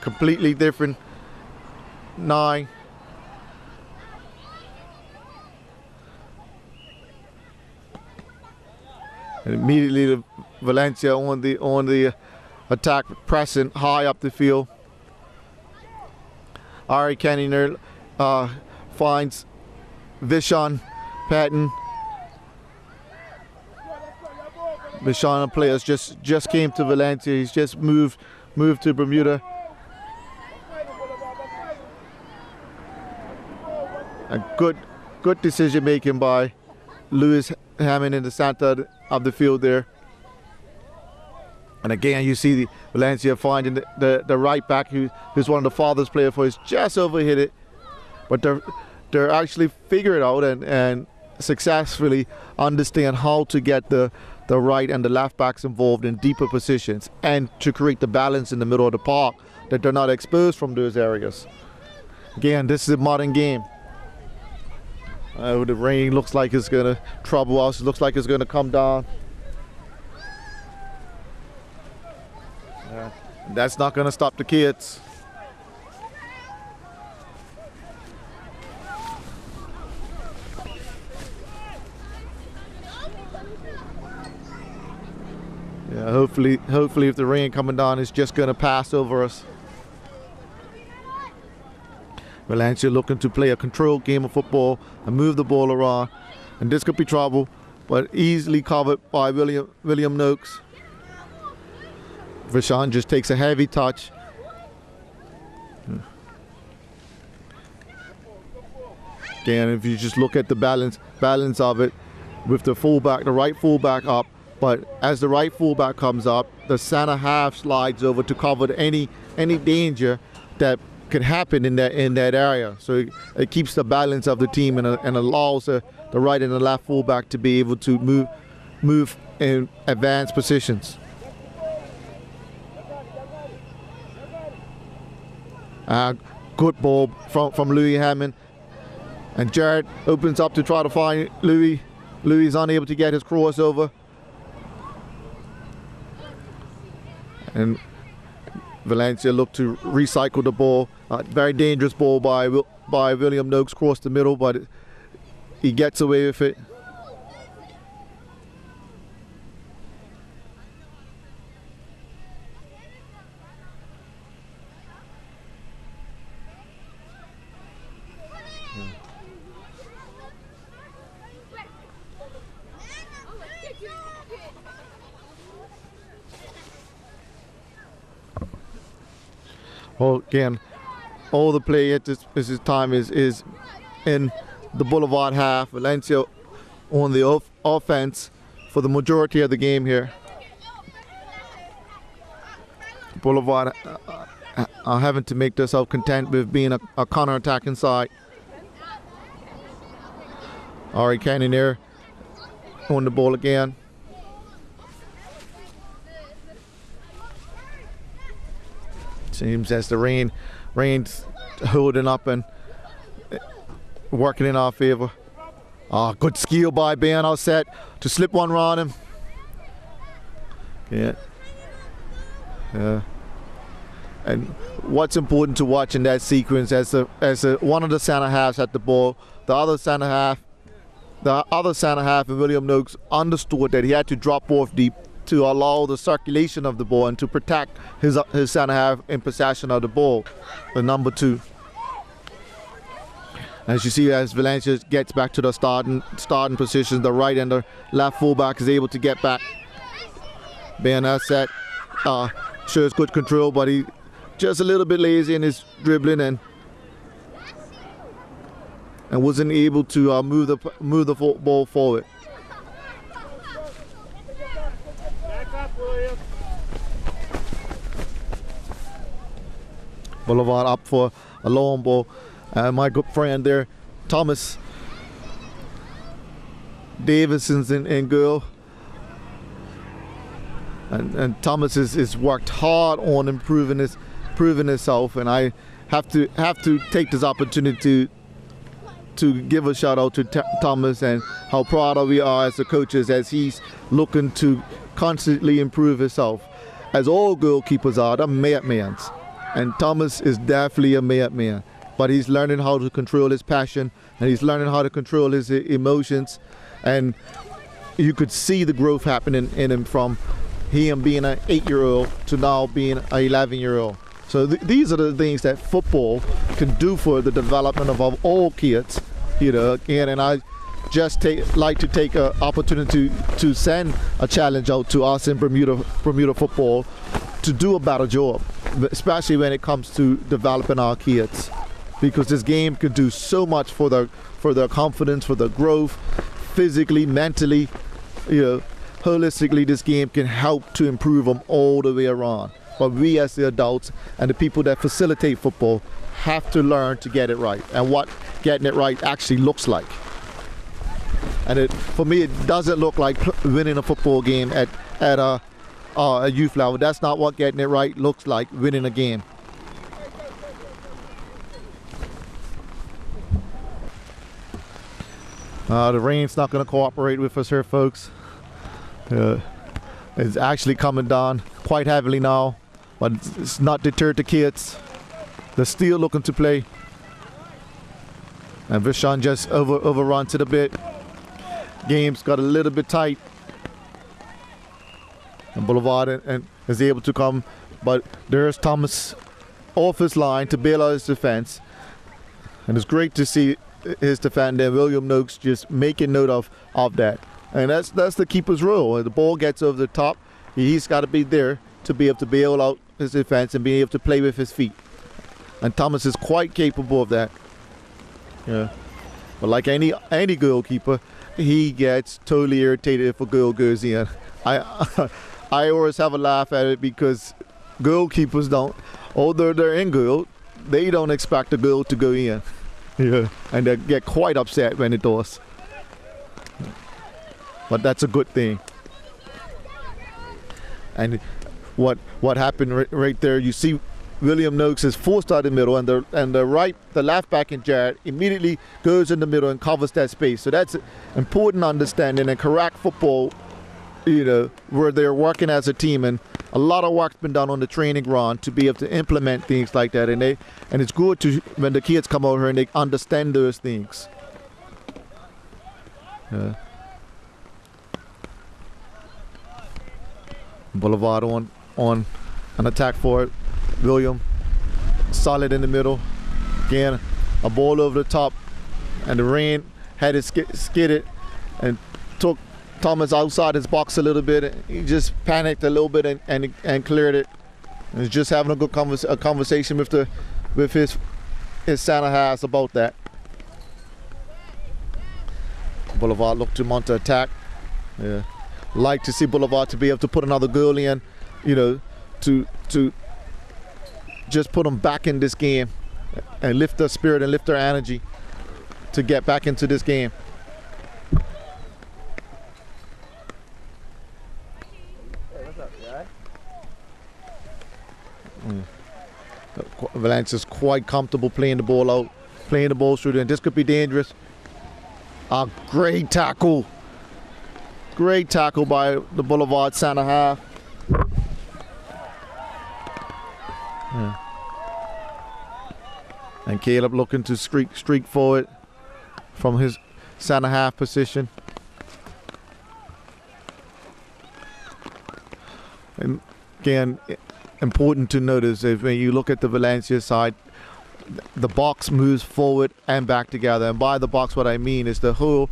completely different 9. And immediately Valencia on the attack, pressing high up the field. Ari Canninger finds Vishan Patton. Vishan players just came to Valencia. He's just moved to Bermuda. A good decision making by Lewis Hammond in the center of the field there. And again, you see the Valencia finding the right back who's one of the farthest player for us, just overhit it. But they're actually figure it out and successfully understand how to get the right and the left backs involved in deeper positions and to create the balance in the middle of the park that they're not exposed from those areas. Again, this is a modern game. The rain looks like it's going to trouble us. It looks like it's going to come down. That's not going to stop the kids. Yeah, hopefully if the rain coming down, it's just going to pass over us. Valencia looking to play a controlled game of football and move the ball around. And this could be trouble, but easily covered by William Noakes. Vishan just takes a heavy touch. Again, if you just look at the balance of it, with the right fullback up, but as the right fullback comes up, the center half slides over to cover any danger that could happen in that area. So it keeps the balance of the team and allows the right and the left fullback to be able to move in advanced positions. Good ball from Louis Hammond, and Jared opens up to try to find Louis. Louis is unable to get his crossover, and Valencia look to recycle the ball. Very dangerous ball by William Noakes across the middle, but he gets away with it. Well, again, all the play at this time is in the Boulevard half. Valencia on the offense for the majority of the game here. Boulevard are having to make themselves content with being a counter-attacking side. Ari Canninger on the ball again. Seems as the rain's holding up and working in our favor. Good skill by Ben Outset to slip one around him. Yeah. And what's important to watch in that sequence as one of the center halves had the ball, the other center half and William Noakes understood that he had to drop off deep to allow the circulation of the ball and to protect his center half in possession of the ball, the number 2. As you see, as Valencia gets back to the starting position, the right and the left fullback is able to get back. Ben Asset shows good control, but he just a little bit lazy in his dribbling and wasn't able to move the ball forward. Boulevard up for a long ball. My good friend there, Thomas Davidson's in goal. And Thomas is worked hard on improving himself, and I have to take this opportunity to give a shout out to Thomas and how proud we are as the coaches as he's looking to constantly improve himself, as all goalkeepers are. They're madmans. And Thomas is definitely a madman, but he's learning how to control his passion, and he's learning how to control his emotions. And you could see the growth happening in him from him being an 8-year-old to now being an 11-year-old. So these are the things that football can do for the development of all kids, you know. And I just like to take an opportunity to send a challenge out to us in Bermuda football to do a better job, especially when it comes to developing our kids, because this game can do so much for their confidence, for their growth, physically, mentally, you know. Holistically, this game can help to improve them all the way around. But we as the adults and the people that facilitate football have to learn to get it right, and what getting it right actually looks like. And for me, it doesn't look like winning a football game at a youth level. That's not what getting it right looks like, winning a game. The rain's not going to cooperate with us here, folks. It's actually coming down quite heavily now, but it's not deterred the kids. They're still looking to play. And Vishon just overruns it a bit. Game's got a little bit tight. And Boulevard is able to come, but there's Thomas off his line to bail out his defense. And it's great to see his defender, William Noakes, just making note of that. And that's the keeper's role. When the ball gets over the top, he's got to be there to be able to bail out his defense and be able to play with his feet. And Thomas is quite capable of that. Yeah. But like any goalkeeper, he gets totally irritated if a goal goes in. I always have a laugh at it, because goalkeepers don't, although they're in goal, they don't expect the goal to go in. Yeah. And they get quite upset when it does. But that's a good thing. And what happened right there, you see William Noakes is forced out the middle, and the left back in Jared immediately goes in the middle and covers that space. So that's important understanding and correct football, you know, where they're working as a team, and a lot of work's been done on the training ground to be able to implement things like that. And it's good to when the kids come over here and they understand those things. Yeah. Boulevard on an attack for it. William solid in the middle. Again, a ball over the top, and the rain had it skidded and took Thomas outside his box a little bit. He just panicked a little bit and cleared it. And he's just having a good conversation with his center halves about that. Boulevard looked to mount to attack. Yeah. Like to see Boulevard to be able to put another goal in, you know, to just put them back in this game and lift their spirit and lift their energy to get back into this game. Valencia's quite comfortable playing the ball out, playing the ball through, and this could be dangerous. A great tackle. Great tackle by the Boulevard center half. Yeah. And Caleb looking to streak forward from his center half position. And again, important to notice is when you look at the Valencia side, the box moves forward and back together. And by the box, what I mean is the whole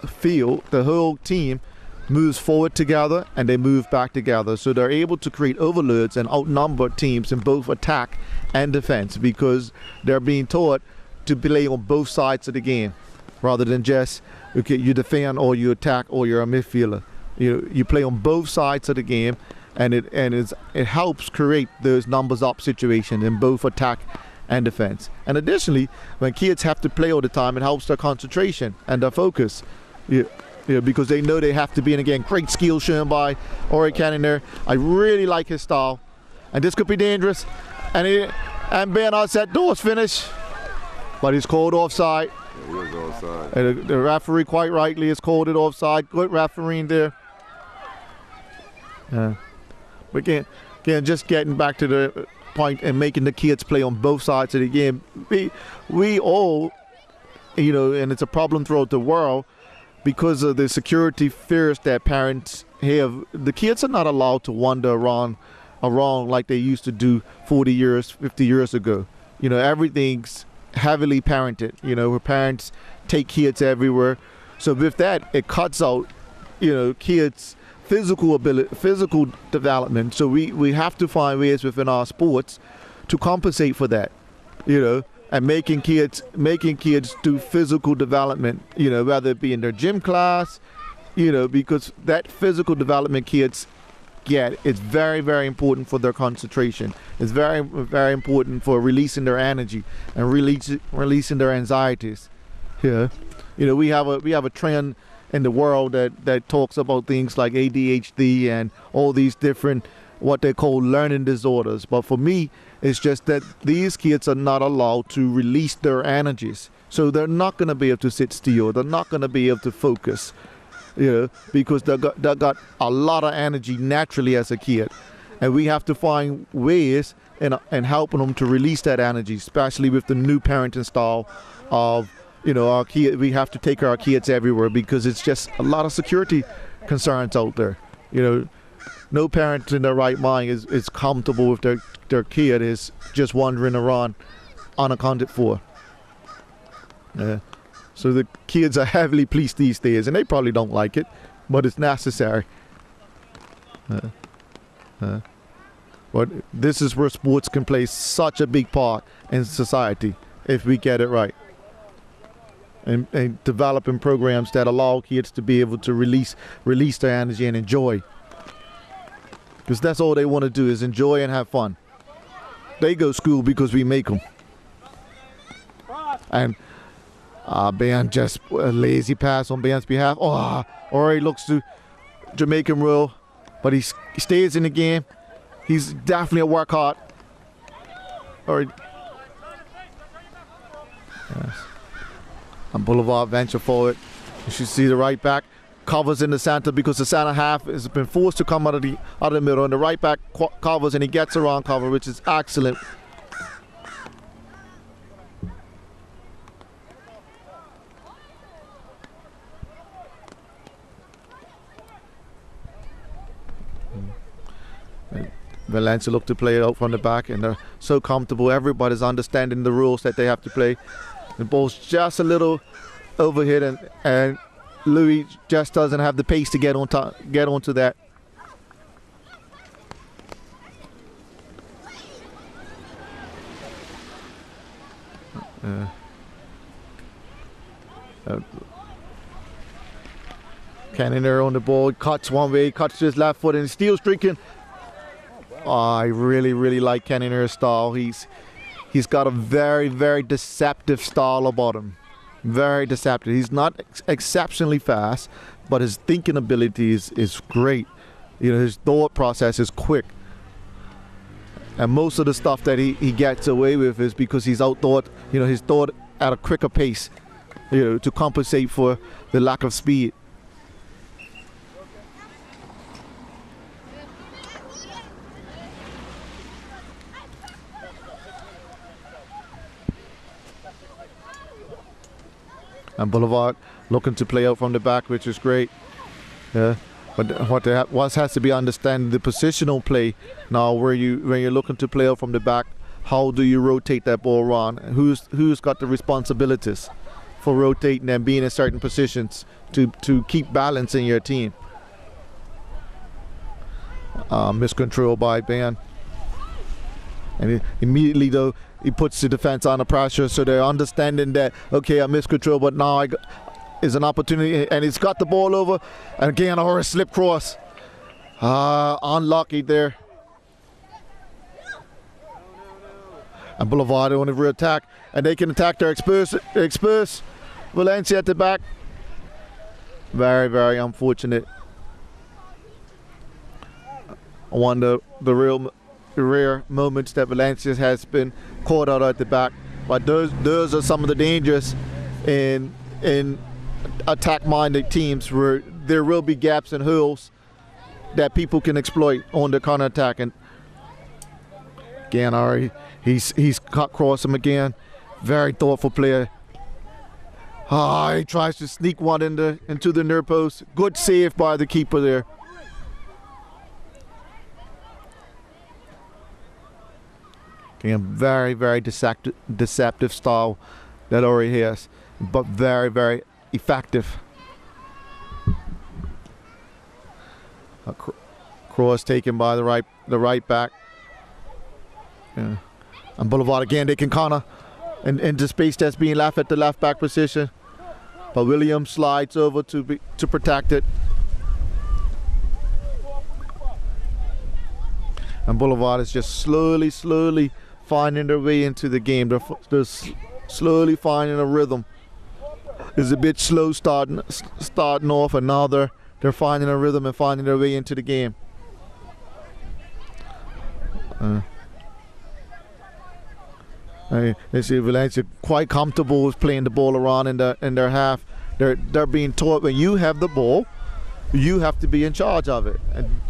field, the whole team moves forward together and they move back together. So they're able to create overloads and outnumber teams in both attack and defense, because they're being taught to play on both sides of the game rather than just, okay, you defend or you attack or you're a midfielder. You play on both sides of the game, and it helps create those numbers up situations in both attack and defense. And additionally, when kids have to play all the time, it helps their concentration and their focus. Because they know they have to be in. Again, great skill shown by Ori Cannon there. I really like his style, and this could be dangerous. And Bernard said doors finish, but he's called offside. He was offside. And the referee quite rightly has called it offside. Good refereeing there. But again, just getting back to point in making the kids play on both sides of the game. We all, you know, and it's a problem throughout the world because of the security fears that parents have. The kids are not allowed to wander around like they used to do 40 years, 50 years ago. You know, everything's heavily parented, you know, where parents take kids everywhere. So with that, it cuts out, you know, kids' physical development. So we have to find ways within our sports to compensate for that, you know, and making kids do physical development, you know, whether it be in their gym class, you know, because that physical development kids get, it's very, very important for their concentration. It's very, very important for releasing their energy and releasing their anxieties. Yeah, you know, we have a trend in the world that talks about things like ADHD and all these different what they call learning disorders. But for me, it's just that these kids are not allowed to release their energies. So they're not going to be able to sit still. They're not going to be able to focus, you know, because they got a lot of energy naturally as a kid. And we have to find ways in helping them to release that energy, especially with the new parenting style of, you know, our kid. We have to take our kids everywhere because it's just a lot of security concerns out there. You know, no parent in their right mind is comfortable with their kid is just wandering around unaccounted for. So the kids are heavily policed these days, and they probably don't like it, but it's necessary. But this is where sports can play such a big part in society if we get it right. And developing programs that allow kids to be able to release their energy and enjoy. Because that's all they want to do is enjoy and have fun. They go to school because we make them. And Ben just a lazy pass on Ben's behalf. Oh, Ori looks to Jamaican rule, but he stays in the game. He's definitely a work hard. Ori. Yes. And Boulevard venture forward. You should see the right back covers in the center because the center half has been forced to come out of the middle, and the right back covers and he gets around cover, which is excellent. Valencia look to play out from the back, and they're so comfortable. Everybody's understanding the rules that they have to play. The ball's just a little overhit, and Louis just doesn't have the pace to get onto that. Cannoneer on the ball, cuts one way, cuts to his left foot, and he's still streaking. Oh, I really, really like Cannoneer's style. He's got a very, very deceptive style about him. Very deceptive. He's not exceptionally fast, but his thinking ability is great. You know, his thought process is quick. And most of the stuff that he gets away with is because he's outthought, you know, he's thought at a quicker pace, you know, to compensate for the lack of speed. And Boulevard looking to play out from the back, which is great. Yeah, but what has to be understanding the positional play now, where you're looking to play out from the back. How do you rotate that ball around? Who's got the responsibilities for rotating and being in certain positions to keep balance in your team? Miscontrol by Ben. And immediately though, he puts the defense under pressure, so they're understanding that, okay, I missed control, but now is an opportunity, and he's got the ball over, and again, a slip cross. Unlucky there. And Boulevard on the rear attack, and they can attack their expose Valencia at the back. Very, very unfortunate. I wonder the rare moments that Valencia has been caught out at the back, but those are some of the dangers in attack-minded teams, where there will be gaps and holes that people can exploit on the counter-attack. And Again, Ari, he's cut across him again. Very thoughtful player. He tries to sneak one into the near post. Good save by the keeper there. Again, very, very deceptive style that Ori has, but very, very effective. A cross taken by the right back. Yeah. And Boulevard again, they can kind of into space that's being left at the left back position, but Williams slides over to protect it. And Boulevard is just slowly finding their way into the game. They're slowly finding a rhythm. It's a bit slow starting off, and now they're finding a rhythm and finding their way into the game. You see Valencia quite comfortable with playing the ball around in their half. They're being taught when you have the ball, you have to be in charge of it. And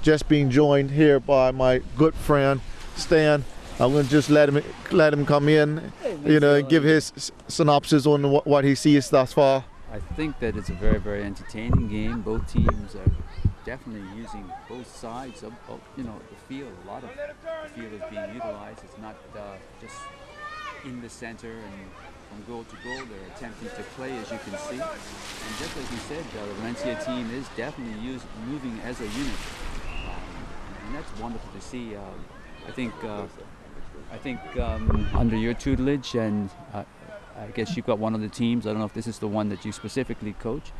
just being joined here by my good friend Stan. I'm going to just let him come in, and give his synopsis on what he sees thus far. I think that it's a very, very entertaining game. Both teams are definitely using both sides of the field. A lot of the field is being utilized. It's not just in the center and from goal to goal. They're attempting to play, as you can see. And just as you said, the Valencia team is definitely moving as a unit, and that's wonderful to see. I think under your tutelage, and I guess you've got one of the teams. I don't know if this is the one that you specifically coach,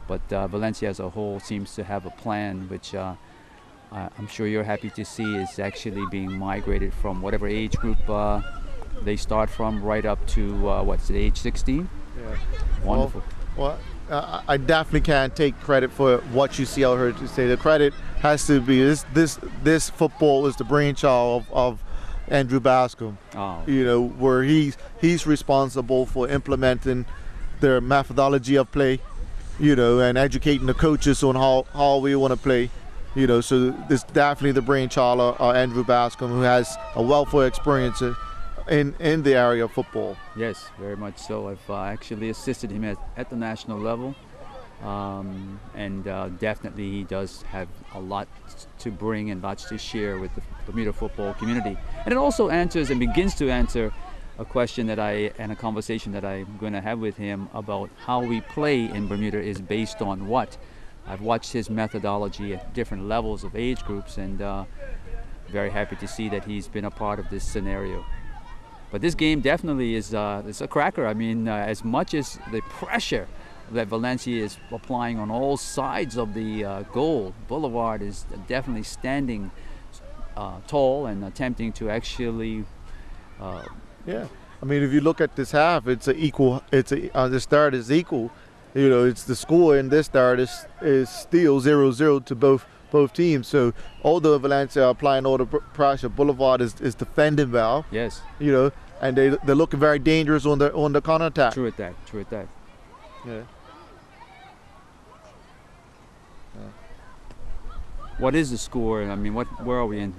but Valencia as a whole seems to have a plan, which I'm sure you're happy to see is actually being migrated from whatever age group they start from right up to age 16? Yeah. Wonderful. Well, I definitely can't take credit for what you see out here to say. The credit has to be this football is the brainchild of Andrew Bascom. Oh. Where he's responsible for implementing their methodology of play, and educating the coaches on how we want to play. So this definitely the brainchild of Andrew Bascom, who has a wealth of experience in the area of football. Yes, very much so. I've actually assisted him at the national level, and definitely he does have a lot to bring and lots to share with the Bermuda football community. And it also answers and begins to answer a question and a conversation that I'm going to have with him about how we play in Bermuda is based on what. I've watched his methodology at different levels of age groups, and very happy to see that he's been a part of this scenario. But this game definitely is a cracker. I mean, as much as the pressure that Valencia is applying on all sides of the goal, Boulevard is definitely standing tall and attempting to actually. Yeah, I mean, if you look at this half, it's an equal. The start is equal. It's the score in this start is still 0-0 to both teams. So although Valencia are applying all the pressure, Boulevard is defending well. Yes. And they're looking very dangerous on the counter attack. True at that. Yeah. What is the score? I mean, where are we in?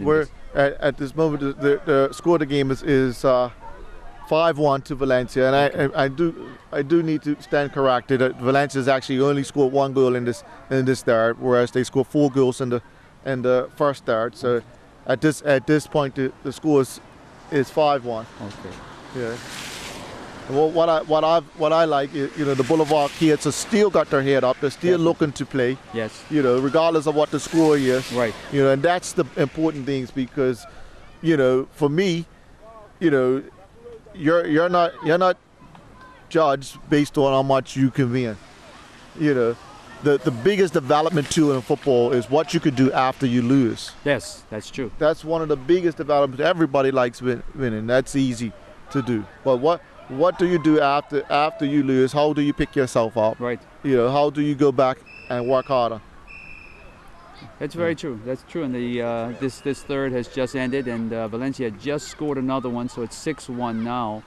At this moment, the score of the game is 5-1 to Valencia, and okay. I do need to stand corrected. Valencia's actually only scored one goal in this start, whereas they scored 4 goals in the first start. So at this point, the score is 5-1. Okay. Yeah. Well, what I like is, the Boulevard kids have still got their head up. They're still looking to play. Yes. Regardless of what the score is. Right. And that's the important things, because, for me, you're not judged based on how much you can win. The biggest development tool in football is what you could do after you lose. Yes, that's true. That's one of the biggest developments. Everybody likes winning. That's easy to do. But what do you do after you lose? How do you pick yourself up? Right. How do you go back and work harder? That's very true. That's true. And this third has just ended, and Valencia just scored another one, so it's 6-1 now.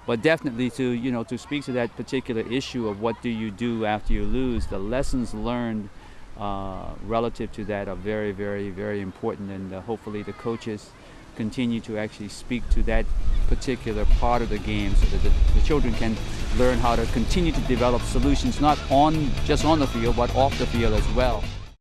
But definitely to speak to that particular issue of what do you do after you lose, the lessons learned relative to that are very, very, very important, and hopefully the coaches continue to actually speak to that particular part of the game so that the children can learn how to continue to develop solutions not just on the field but off the field as well.